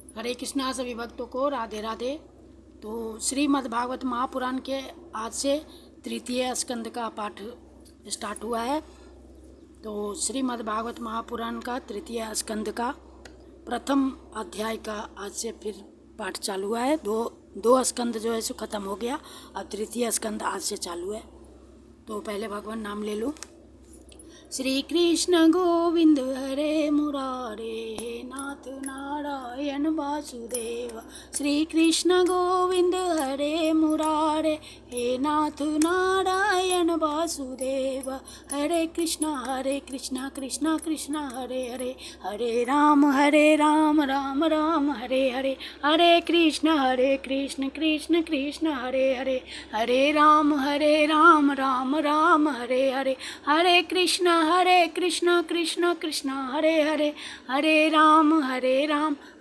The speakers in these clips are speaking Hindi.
हरे कृष्णा सभी भक्तों को राधे राधे। तो श्रीमद् भागवत महापुराण के आज से तृतीय स्कंद का पाठ स्टार्ट हुआ है। तो श्रीमद् भागवत महापुराण का तृतीय स्कंद का प्रथम अध्याय का आज से फिर पाठ चालू हुआ है। दो स्कंद जो है सो खत्म हो गया, अब तृतीय स्कंद आज से चालू है। तो पहले भगवान नाम ले लो। श्री कृष्ण गोविंद हरे मुरारे, हे नाथ नारायण वासुदेव। श्री कृष्ण गोविंद हरे मुरारे, हे नाथ नारायण वासुदेव। हरे कृष्णा कृष्णा कृष्णा हरे हरे, हरे राम राम राम हरे हरे। हरे कृष्ण कृष्ण कृष्ण हरे हरे, हरे राम राम राम हरे हरे। हरे कृष्ण कृष्ण कृष्ण हरे हरे, हरे राम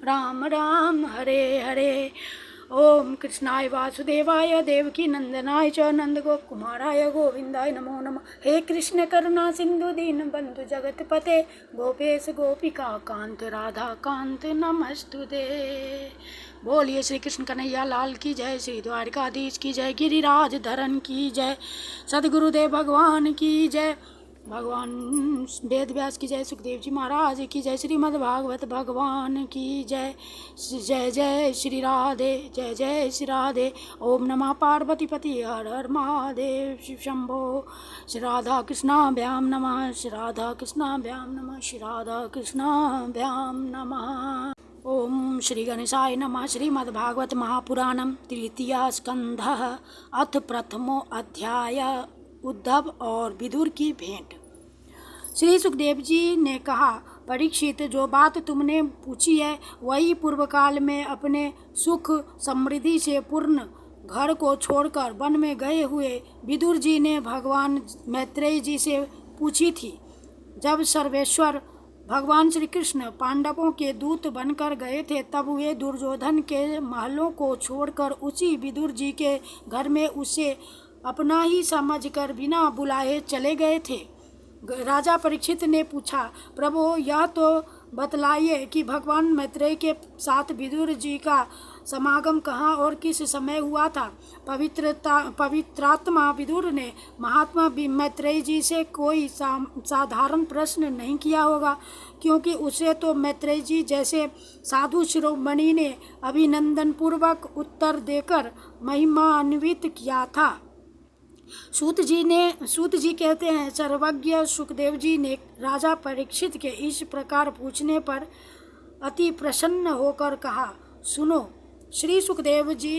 राम राम हरे हरे। ओम कृष्णाय वासुदेवाय देवकी नंदनाय च नंदगोप कुमाराय गोविंदाय नमो नमः। हे कृष्ण करुणा सिंधु दीन बंधु जगतपते, गोपेश गोपिका कांत राधा कांत नमस्तुते। बोलिए श्री कृष्ण कन्हैया लाल की जय, श्री द्वारकाधीश की जय, गिरिराज धरन की जय, सदगुरुदेव भगवान की जय, भगवान वेद व्यास की जय, सुखदेव जी महाराज की जय, श्रीमद् भागवत भगवान की जय। जय जय श्री राधे, जय जय श्री राधे। ओम नमः पार्वती पति हर हर महादेव, शिव शंभो। श्री राधा कृष्णाभ्याम नमः, श्री राधा कृष्णाभ्याम नमः, श्री राधा कृष्णाभ्याम नमः। ओम श्री गणेशाय नमः। श्रीमद् भागवत महापुराणम तृतीय स्कंधः अथ प्रथमो अध्याय, उद्धव और विदुर की भेंट। श्री सुखदेव जी ने कहा, परीक्षित, जो बात तुमने पूछी है वही पूर्व काल में अपने सुख समृद्धि से पूर्ण घर को छोड़कर वन में गए हुए विदुर जी ने भगवान मैत्रेय जी से पूछी थी। जब सर्वेश्वर भगवान श्री कृष्ण पांडवों के दूत बनकर गए थे, तब वे दुर्योधन के महलों को छोड़कर उसी विदुर जी के घर में उसे अपना ही समझकर बिना बुलाए चले गए थे। राजा परीक्षित ने पूछा, प्रभु यह तो बतलाइए कि भगवान मैत्रेय के साथ विदुर जी का समागम कहाँ और किस समय हुआ था। पवित्रात्मा विदुर ने महात्मा मैत्रेय जी से कोई साधारण प्रश्न नहीं किया होगा, क्योंकि उसे तो मैत्रेय जी जैसे साधु शिरोमणि ने अभिनंदन पूर्वक उत्तर देकर महिमान्वित किया था। सूत जी कहते हैं, सर्वज्ञ सुखदेव जी ने राजा परीक्षित के इस प्रकार पूछने पर अति प्रसन्न होकर कहा, सुनो। श्री सुखदेव जी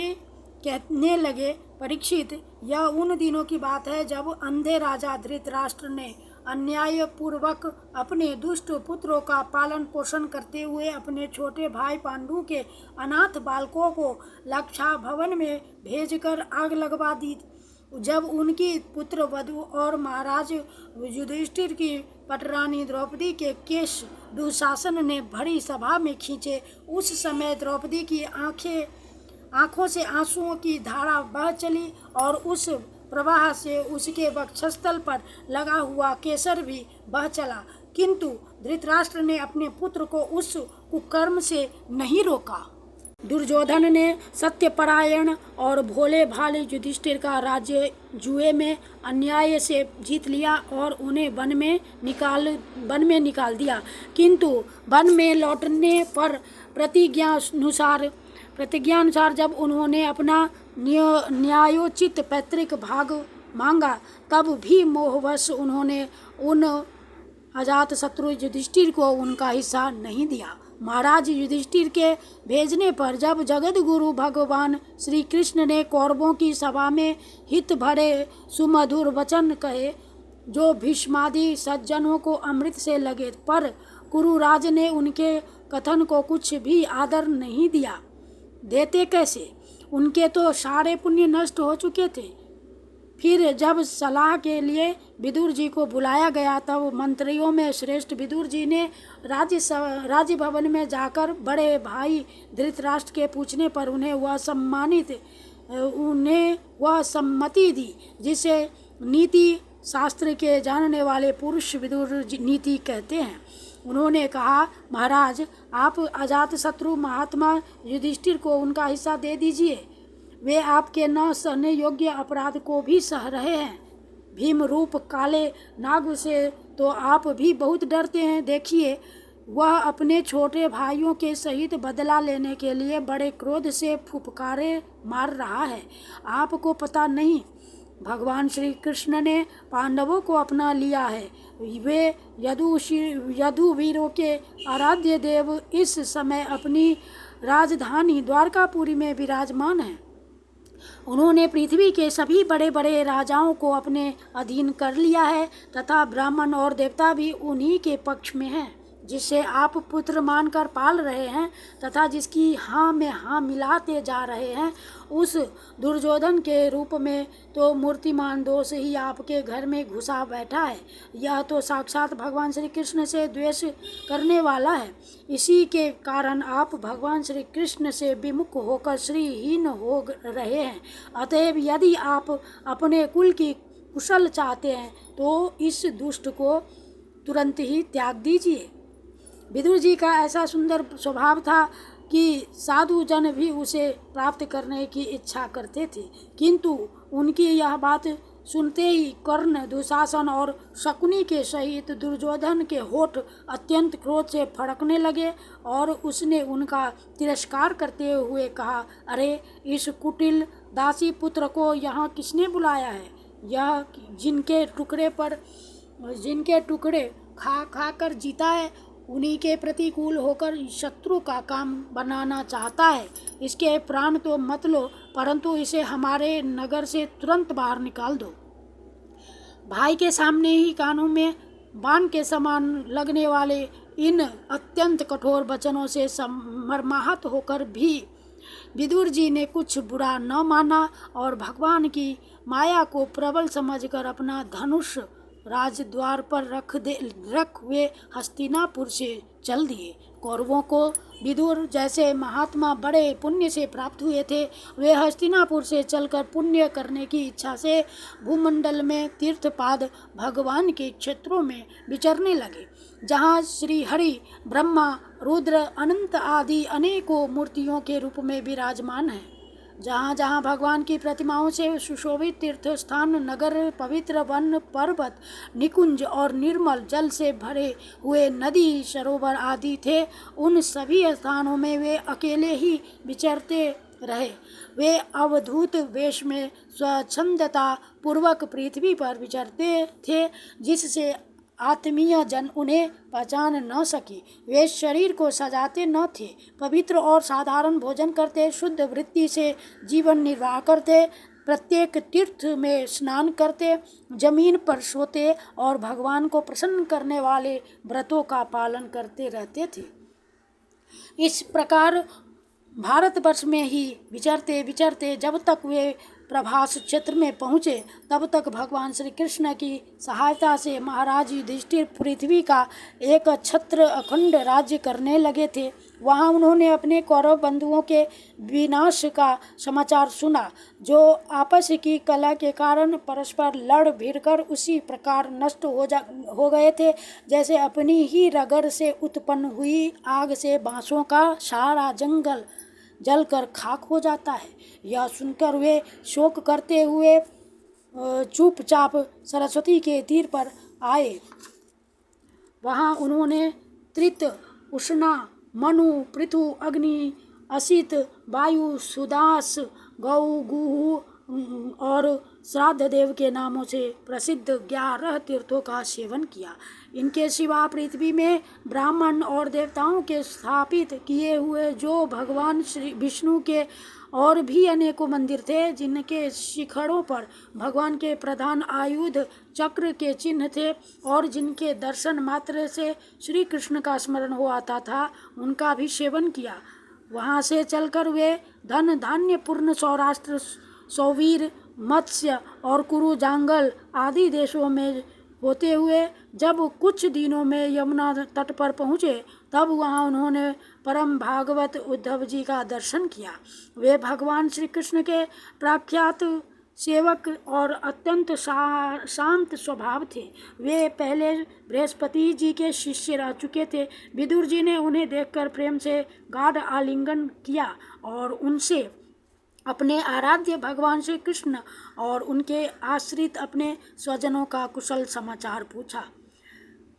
कहने लगे, परीक्षित, यह उन दिनों की बात है जब अंधे राजा धृतराष्ट्र ने अन्याय पूर्वक अपने दुष्ट पुत्रों का पालन पोषण करते हुए अपने छोटे भाई पांडु के अनाथ बालकों को लक्षा भवन में भेजकर आग लगवा दी। जब उनकी पुत्र वधु और महाराज युधिष्ठिर की पटरानी द्रौपदी के केश दुशासन ने भरी सभा में खींचे, उस समय द्रौपदी की आंखों से आंसुओं की धारा बह चली और उस प्रवाह से उसके वक्षस्थल पर लगा हुआ केसर भी बह चला, किंतु धृतराष्ट्र ने अपने पुत्र को उस कुकर्म से नहीं रोका। दुर्योधन ने सत्यपरायण और भोले भाले युधिष्ठिर का राज्य जुए में अन्याय से जीत लिया और उन्हें वन में निकाल दिया, किंतु वन में लौटने पर प्रतिज्ञानुसार जब उन्होंने अपना न्यायोचित पैतृक भाग मांगा, तब भी मोहवश उन्होंने उन अजात शत्रु युधिष्ठिर को उनका हिस्सा नहीं दिया। महाराज युधिष्ठिर के भेजने पर जब जगत गुरु भगवान श्री कृष्ण ने कौरवों की सभा में हित भरे सुमधुर वचन कहे, जो भीष्मादि सज्जनों को अमृत से लगे, पर कुरुराज ने उनके कथन को कुछ भी आदर नहीं दिया। देते कैसे, उनके तो सारे पुण्य नष्ट हो चुके थे। फिर जब सलाह के लिए विदुर जी को बुलाया गया, तब मंत्रियों में श्रेष्ठ विदुर जी ने राज्य भवन में जाकर बड़े भाई धृतराष्ट्र के पूछने पर उन्हें वह सम्मति दी, जिसे नीति शास्त्र के जानने वाले पुरुष विदुर नीति कहते हैं। उन्होंने कहा, महाराज, आप अजातशत्रु महात्मा युधिष्ठिर को उनका हिस्सा दे दीजिए। वे आपके न सहने योग्य अपराध को भी सह रहे हैं। भीम रूप काले नाग से तो आप भी बहुत डरते हैं। देखिए, वह अपने छोटे भाइयों के सहित बदला लेने के लिए बड़े क्रोध से फुफकारे मार रहा है। आपको पता नहीं, भगवान श्री कृष्ण ने पांडवों को अपना लिया है। वे यदुवीरों के आराध्य देव इस समय अपनी राजधानी द्वारकापुरी में विराजमान हैं। उन्होंने पृथ्वी के सभी बड़े बड़े राजाओं को अपने अधीन कर लिया है तथा ब्राह्मण और देवता भी उन्हीं के पक्ष में हैं। जिसे आप पुत्र मानकर पाल रहे हैं तथा जिसकी हाँ में हाँ मिलाते जा रहे हैं, उस दुर्योधन के रूप में तो मूर्तिमान दोष ही आपके घर में घुसा बैठा है। यह तो साक्षात भगवान श्री कृष्ण से द्वेष करने वाला है। इसी के कारण आप भगवान श्री कृष्ण से विमुख होकर श्रीहीन हो रहे हैं। अतएव यदि आप अपने कुल की कुशल चाहते हैं तो इस दुष्ट को तुरंत ही त्याग दीजिए। विदुर जी का ऐसा सुंदर स्वभाव था कि साधु जन भी उसे प्राप्त करने की इच्छा करते थे, किंतु उनकी यह बात सुनते ही कर्ण, दुशासन और शकुनी के सहित दुर्योधन के होठ अत्यंत क्रोध से फड़कने लगे और उसने उनका तिरस्कार करते हुए कहा, अरे, इस कुटिल दासी पुत्र को यहाँ किसने बुलाया है? यह जिनके टुकड़े खा खा कर जीता है, उन्हीं के प्रतिकूल होकर शत्रु का काम बनाना चाहता है। इसके प्राण तो मत लो, परंतु इसे हमारे नगर से तुरंत बाहर निकाल दो। भाई के सामने ही कानों में बाण के समान लगने वाले इन अत्यंत कठोर वचनों से मर्माहत होकर भी विदुर जी ने कुछ बुरा न माना और भगवान की माया को प्रबल समझकर अपना धनुष राजद्वार पर रख वे हस्तिनापुर से चल दिए। कौरवों को विदुर जैसे महात्मा बड़े पुण्य से प्राप्त हुए थे। वे हस्तिनापुर से चलकर पुण्य करने की इच्छा से भूमंडल में तीर्थपाद भगवान के क्षेत्रों में विचरने लगे, जहाँ श्री हरि, ब्रह्मा, रुद्र, अनंत आदि अनेकों मूर्तियों के रूप में विराजमान हैं। जहाँ जहाँ भगवान की प्रतिमाओं से सुशोभित तीर्थ स्थान, नगर, पवित्र वन, पर्वत, निकुंज और निर्मल जल से भरे हुए नदी, सरोवर आदि थे, उन सभी स्थानों में वे अकेले ही विचरते रहे। वे अवधूत वेश में स्वच्छंदता पूर्वक पृथ्वी पर विचरते थे, जिससे आत्मीय जन उन्हें पहचान न सके। वे शरीर को सजाते न थे, पवित्र और साधारण भोजन करते, शुद्ध वृत्ति से जीवन निर्वाह करते, प्रत्येक तीर्थ में स्नान करते, जमीन पर सोते और भगवान को प्रसन्न करने वाले व्रतों का पालन करते रहते थे। इस प्रकार भारतवर्ष में ही विचरते विचरते जब तक वे प्रभास क्षेत्र में पहुँचे, तब तक भगवान श्री कृष्ण की सहायता से महाराज युधिष्ठिर पृथ्वी का एक छत्र अखंड राज्य करने लगे थे। वहाँ उन्होंने अपने कौरव बंधुओं के विनाश का समाचार सुना, जो आपस की कलह के कारण परस्पर लड़ भिड़कर उसी प्रकार नष्ट हो गए थे, जैसे अपनी ही रगड़ से उत्पन्न हुई आग से बांसों का सारा जंगल जलकर खाक हो जाता है। यह सुनकर वे शोक करते हुए चुपचाप सरस्वती के तीर पर आए। वहाँ उन्होंने त्रित, उष्णा, मनु, पृथु, अग्नि, असित, वायु, सुदास, गौ, गुहु और श्राद्ध देव के नामों से प्रसिद्ध 11 तीर्थों का सेवन किया। इनके सिवा पृथ्वी में ब्राह्मण और देवताओं के स्थापित किए हुए जो भगवान श्री विष्णु के और भी अनेकों मंदिर थे, जिनके शिखरों पर भगवान के प्रधान आयुध चक्र के चिन्ह थे और जिनके दर्शन मात्र से श्री कृष्ण का स्मरण हो आता था, उनका भी सेवन किया। वहाँ से चलकर वे धन धान्य पूर्ण सौराष्ट्र, सौवीर, मत्स्य और कुरु, जांगल आदि देशों में होते हुए जब कुछ दिनों में यमुना तट पर पहुँचे, तब वहाँ उन्होंने परम भागवत उद्धव जी का दर्शन किया। वे भगवान श्री कृष्ण के प्रख्यात सेवक और अत्यंत शांत स्वभाव थे। वे पहले बृहस्पति जी के शिष्य रह चुके थे। विदुर जी ने उन्हें देखकर प्रेम से गाढ़ आलिंगन किया और उनसे अपने आराध्य भगवान श्री कृष्ण और उनके आश्रित अपने स्वजनों का कुशल समाचार पूछा।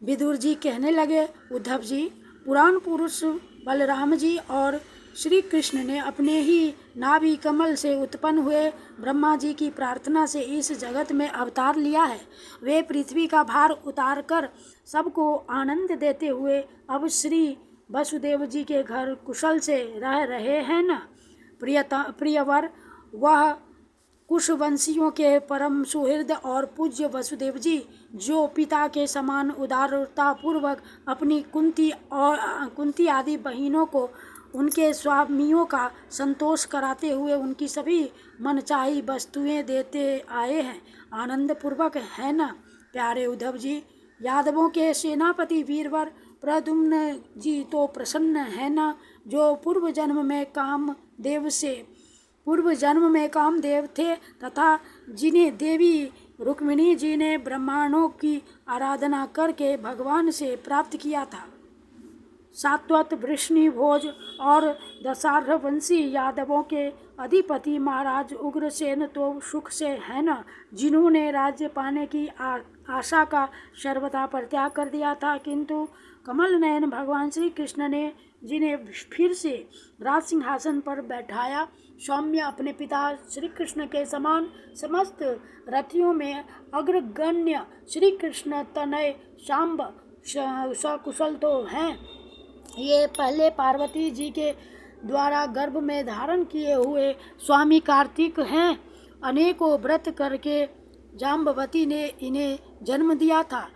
विदुर जी कहने लगे, उद्धव जी, पुराण पुरुष बलराम जी और श्री कृष्ण ने अपने ही नाभि कमल से उत्पन्न हुए ब्रह्मा जी की प्रार्थना से इस जगत में अवतार लिया है। वे पृथ्वी का भार उतार कर सबको आनंद देते हुए अब श्री वसुदेव जी के घर कुशल से रह रहे हैं न। प्रियवर, वह कुशवंशियों के परम सुहृद और पूज्य वसुदेव जी, जो पिता के समान उदारता पूर्वक अपनी कुंती आदि बहनों को उनके स्वामियों का संतोष कराते हुए उनकी सभी मनचाही वस्तुएं देते आए हैं, आनंद पूर्वक है ना। प्यारे उद्धव जी, यादवों के सेनापति वीरवर प्रद्युम्न जी तो प्रसन्न है ना, जो पूर्व जन्म में कामदेव थे तथा जिन्हें देवी रुक्मिणी जी ने ब्राह्मणों की आराधना करके भगवान से प्राप्त किया था। सात्वत, वृष्णि भोज और दशार्हवंशी यादवों के अधिपति महाराज उग्रसेन तो सुख से है न, जिन्होंने राज्य पाने की आशा का सर्वथा परित्याग कर दिया था, किंतु कमल नयन भगवान श्री कृष्ण ने जिन्हें फिर से राज सिंहासन पर बैठाया। सौम्य, अपने पिता श्री कृष्ण के समान समस्त रथियों में अग्रगण्य श्री कृष्ण तनय शाम्ब सकुशल तो हैं। ये पहले पार्वती जी के द्वारा गर्भ में धारण किए हुए स्वामी कार्तिक हैं। अनेकों व्रत करके जाम्बवती ने इन्हें जन्म दिया था,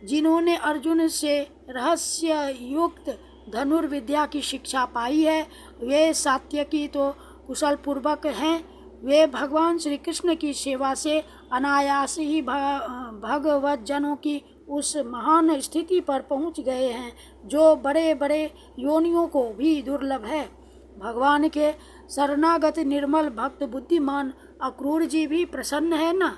जिन्होंने अर्जुन से रहस्य युक्त धनुर्विद्या की शिक्षा पाई है। वे सात्यकी तो कुशल पूर्वक हैं। वे भगवान श्री कृष्ण की सेवा से अनायास ही भगवत जनों की उस महान स्थिति पर पहुंच गए हैं, जो बड़े बड़े योनियों को भी दुर्लभ है। भगवान के शरणागत निर्मल भक्त बुद्धिमान अक्रूर जी भी प्रसन्न है न,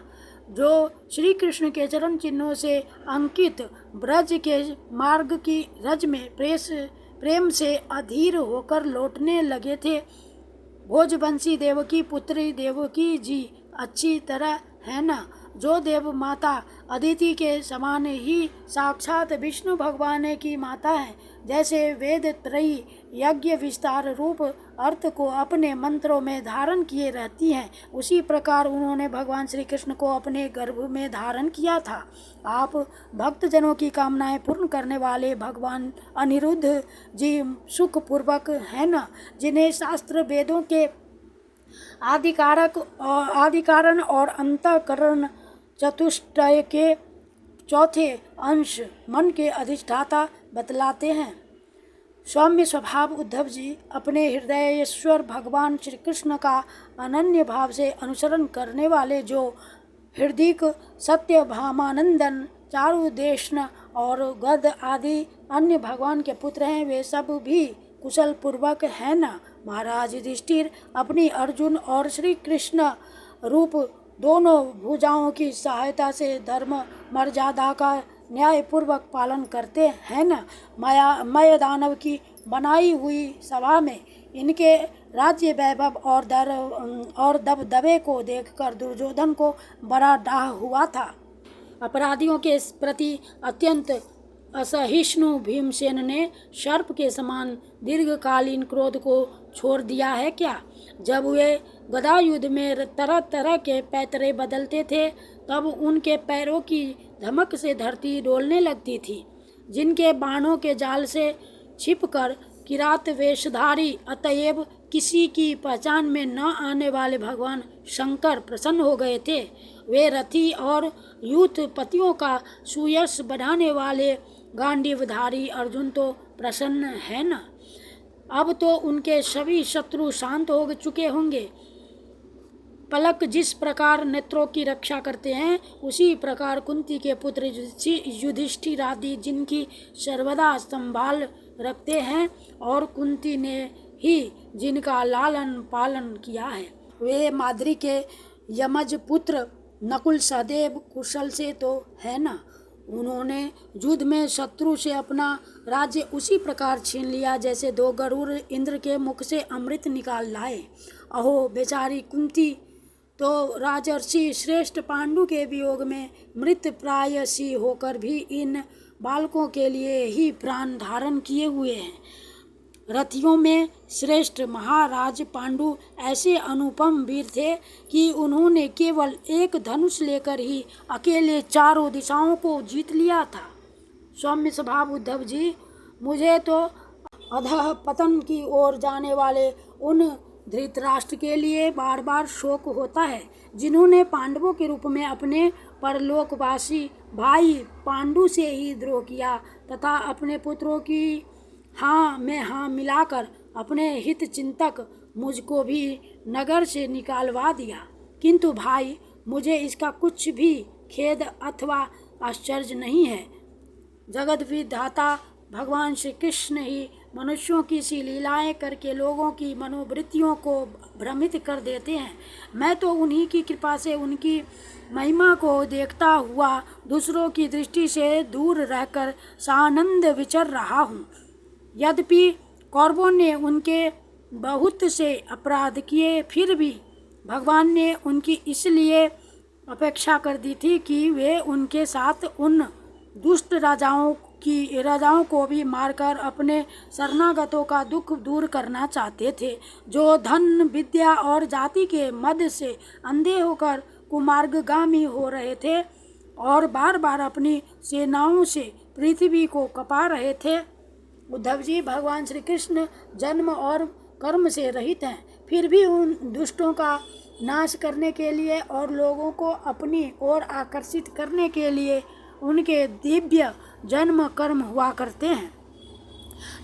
जो श्री कृष्ण के चरण चिन्हों से अंकित ब्रज के मार्ग की रज में प्रेम से अधीर होकर लौटने लगे थे। भोजवंशी देवकी पुत्री देवकी जी अच्छी तरह है न, जो देव माता अदिति के समान ही साक्षात विष्णु भगवान की माता है। जैसे वेद त्रयी यज्ञ विस्तार रूप अर्थ को अपने मंत्रों में धारण किए रहती हैं, उसी प्रकार उन्होंने भगवान श्री कृष्ण को अपने गर्भ में धारण किया था। आप भक्तजनों की कामनाएं पूर्ण करने वाले भगवान अनिरुद्ध जी सुख पूर्वक है न, जिन्हें शास्त्र वेदों के आदिकारण और अंतःकरण चतुष्टय के चौथे अंश मन के अधिष्ठाता बतलाते हैं। सौम्य स्वभाव उद्धव जी, अपने हृदयेश्वर भगवान श्री कृष्ण का अनन्य भाव से अनुसरण करने वाले, जो हृदिक सत्य भामानंदन चारुदेशन और गद आदि अन्य भगवान के पुत्र हैं, वे सब भी कुशल पूर्वक है न। महाराज युधिष्ठिर अपनी अर्जुन और श्री कृष्ण रूप दोनों भुजाओं की सहायता से धर्म मर्यादा का न्याय पूर्वक पालन करते हैं न। मय दानव की बनाई हुई सभा में इनके राज्य वैभव और दबदबे को देखकर दुर्योधन को बड़ा डाह हुआ था। अपराधियों के प्रति अत्यंत असहिष्णु भीमसेन ने सर्प के समान दीर्घकालीन क्रोध को छोड़ दिया है क्या? जब वे गदा युद्ध में तरह तरह के पैतरे बदलते थे, तब उनके पैरों की धमक से धरती डोलने लगती थी। जिनके बाणों के जाल से छिपकर किरात वेशधारी अतएव किसी की पहचान में न आने वाले भगवान शंकर प्रसन्न हो गए थे। वे रथी और यूथपतियों का सुयश बढ़ाने वाले गांडीवधारी अर्जुन तो प्रसन्न है न। अब तो उनके सभी शत्रु शांत हो चुके होंगे। पलक जिस प्रकार नेत्रों की रक्षा करते हैं, उसी प्रकार कुंती के पुत्र युधिष्ठिर आदि जिनकी सर्वदा संभाल रखते हैं, और कुंती ने ही जिनका लालन पालन किया है, वे माद्री के यमज पुत्र नकुल सदैव कुशल से तो है ना। उन्होंने युद्ध में शत्रु से अपना राज्य उसी प्रकार छीन लिया जैसे दो गरुड़ इंद्र के मुख से अमृत निकाल लाए। अहो बेचारी कुंती तो राजर्षि श्रेष्ठ पांडु के वियोग में मृत प्रायसी होकर भी इन बालकों के लिए ही प्राण धारण किए हुए हैं। रथियों में श्रेष्ठ महाराज पांडु ऐसे अनुपम वीर थे कि उन्होंने केवल एक धनुष लेकर ही अकेले चारों दिशाओं को जीत लिया था। सौम्य स्वभाव उद्धव जी, मुझे तो अधः पतन की ओर जाने वाले उन धृतराष्ट्र के लिए बार बार शोक होता है जिन्होंने पांडवों के रूप में अपने परलोकवासी भाई पांडु से ही द्रोह किया तथा अपने पुत्रों की हाँ में हाँ मिलाकर अपने हित चिंतक मुझको भी नगर से निकालवा दिया। किंतु भाई, मुझे इसका कुछ भी खेद अथवा आश्चर्य नहीं है। जगत विधाता भगवान श्री कृष्ण ही मनुष्यों की सी लीलाएं करके लोगों की मनोवृत्तियों को भ्रमित कर देते हैं। मैं तो उन्हीं की कृपा से उनकी महिमा को देखता हुआ दूसरों की दृष्टि से दूर रहकर सानंद विचर रहा हूँ। यद्यपि कौरवों ने उनके बहुत से अपराध किए, फिर भी भगवान ने उनकी इसलिए अपेक्षा कर दी थी कि वे उनके साथ उन दुष्ट राजाओं को भी मारकर अपने शरणागतों का दुख दूर करना चाहते थे, जो धन विद्या और जाति के मद से अंधे होकर कुमार्गगामी हो रहे थे और बार बार अपनी सेनाओं से पृथ्वी को कपा रहे थे। उद्धव जी, भगवान श्री कृष्ण जन्म और कर्म से रहित हैं, फिर भी उन दुष्टों का नाश करने के लिए और लोगों को अपनी ओर आकर्षित करने के लिए उनके दिव्य जन्म कर्म हुआ करते हैं।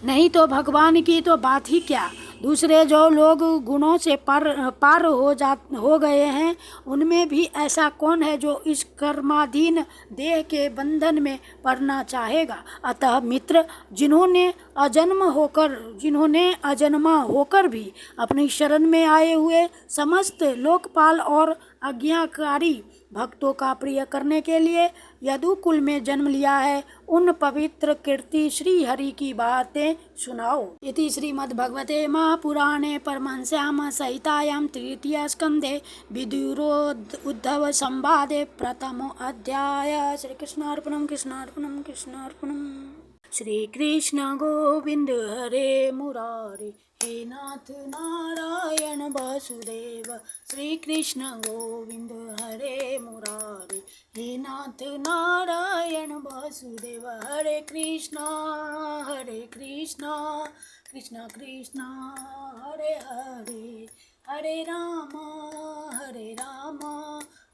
नहीं तो भगवान की तो बात ही क्या। दूसरे जो लोग गुणों से पार हो गए हैं, उनमें भी ऐसा कौन है जो इस कर्माधीन देह के बंधन में पड़ना चाहेगा। अतः मित्र, जिन्होंने अजन्मा होकर भी अपनी शरण में आए हुए समस्त लोकपाल और आज्ञाकारी भक्तों का प्रिय करने के लिए यदुकुल में जन्म लिया है, उन पवित्र कीर्ति श्री हरि की बातें सुनाओ। इति श्रीमद्भगवते महापुराणे परमहंस्याम संहितायां तृतीय स्कंधे विदुरोद्धव संवादे प्रथमो अध्याय। श्री कृष्णार्पणम कृष्णार्पणम कृष्णार्पणम। श्री कृष्ण गोविंद हरे मुरारे, हे नाथ नारायण वासुदेव। श्री कृष्ण गोविंद हरे मुरारे, हे नाथ नारायण वासुदेव। हरे कृष्णा कृष्णा कृष्णा हरे हरे, हरे राम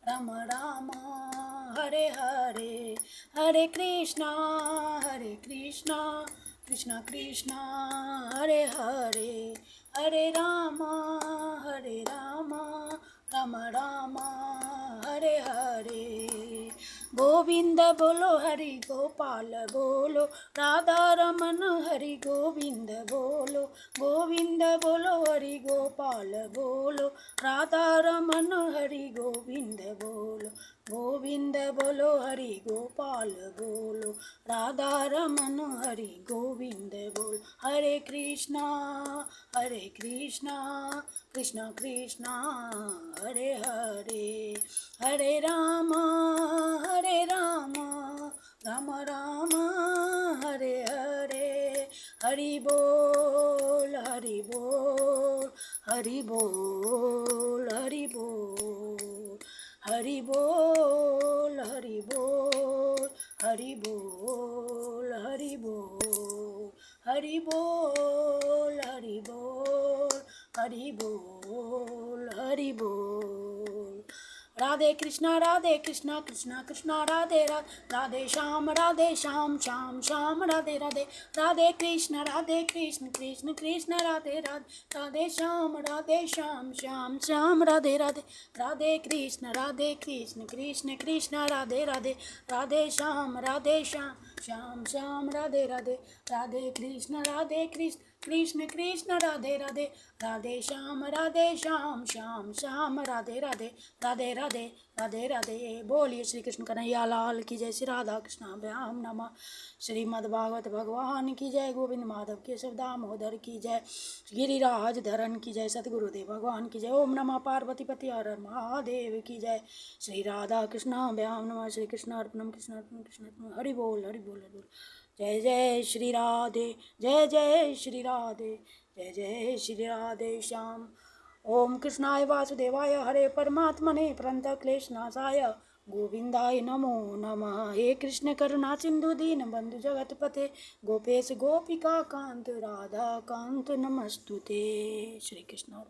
राम राम हरे हरे। हरे कृष्णा कृष्णा कृष्णा हरे हरे, हरे राम राम राम हरे हरे। गोविंद बोलो हरि गोपाल बोलो, राधा रमन हरि गोविंद बोलो। गोविंद बोलो हरि गोपाल बोलो, राधा रमन हरि गोविंद बोलो। गोविंद बोलो हरि गोपाल बोलो, राधा रमन हरि गोविंद बोलो। हरे कृष्णा कृष्णा कृष्णा हरे हरे, हरे राम राम राम हरे हरे। हरि बोल हरि बोल हरि बोल हरि बोल, हरि बोल हरि बोल हरि बोल हरि बोल, हरि बोल हरि बोल हरि बोल हरि बोल। राधे कृष्णा कृष्णा कृष्णा राधे राधे, राधे श्याम श्याम राधे राधे। राधे कृष्ण कृष्ण कृष्ण राधे राधे, राधे श्याम श्याम राधे राधे। राधे कृष्ण कृष्ण कृष्ण राधे राधे, राधे श्याम श्याम राधे राधे। राधे कृष्ण कृष्ण कृष्ण राधे राधे, राधे श्याम श्याम श्याम राधे राधे, राधे राधे राधे राधे। बोलिए श्री कृष्ण कन्हैया लाल की जय, श्री राधा कृष्णाभ्याम नमः। श्रीमद् भागवत भगवान की जय, गोविंद माधव केशव दामोदर की जय, गिरिराज धरन की जय, सतगुरुदेव भगवान की जय। ओम नमः पार्वती पति हर हर महादेव की जय। श्री राधा कृष्णाभ्याम नमः। श्री कृष्ण अर्पणम कृष्ण अर्पणम कृष्ण अर्पणम। हरि बोल हरि बोल हरि बोल। जय जय श्री राधे, जय जय श्री राधे, जय जय श्री राधे श्याम। ओम कृष्णाय वासुदेवाय हरे परमात्मने प्रणतक्लेशनाशाय गोविंदाय नमो नमः। हे कृष्ण करुणा सिंधु दीन बंधु जगतपते, गोपेश गोपिका कांत राधा कांत नमस्तुते। श्री कृष्ण।